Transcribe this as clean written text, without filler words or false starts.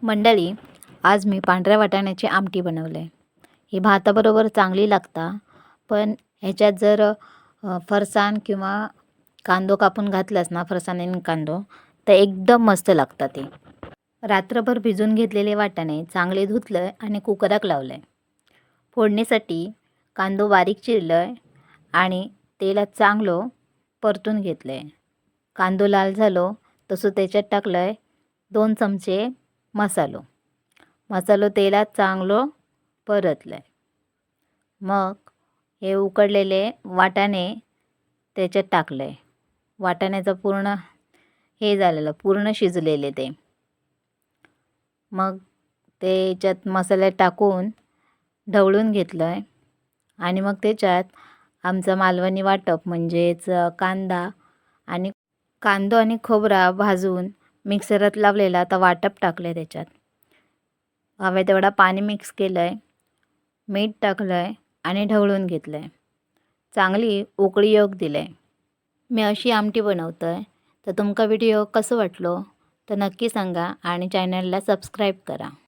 मंडळी, आज मी पांढऱ्या वाटाण्याची आमटी बनवले. ही भाताबरोबर चांगली लागता, पण ह्याच्यात जर फरसाण किंवा कांदो कापून घातलास ना, फरसाण आणि कांदो, तर एकदम मस्त लागतात ते. रात्रभर भिजून घेतलेले वाटाणे चांगले धुतलंय आणि कुकराक लावलंय. फोडणीसाठी कांदो बारीक चिरलंय आणि तेलात चांगलो परतून घेतलंय. कांदो लाल झालो तसं त्याच्यात टाकलंय 2 चमचे मसालो तेलात चांगलो परतलंय. मग हे उकडलेले वाटाणे त्याच्यात टाकलंय. वाटाण्याचं पूर्ण हे झालेलं, पूर्ण शिजलेले ते. मग त्याच्यात मसाले टाकून ढवळून घेतलंय आणि मग त्याच्यात आमचं मालवणी वाटप म्हणजेच कांदो आणि खोबरा भाजून मिक्सरात लावलेला आता वाटप टाकलं आहे. त्याच्यात हवे तेवढा पाणी मिक्स केलं आहे, मीठ टाकलं आहे आणि ढवळून घेतलं आहे. चांगली उकळी येऊक दिलं आहे. मी अशी आमटी बनवतो आहे. तर तुमका व्हिडिओ कसं वाटलो तर नक्की सांगा आणि चॅनलला सबस्क्राईब करा.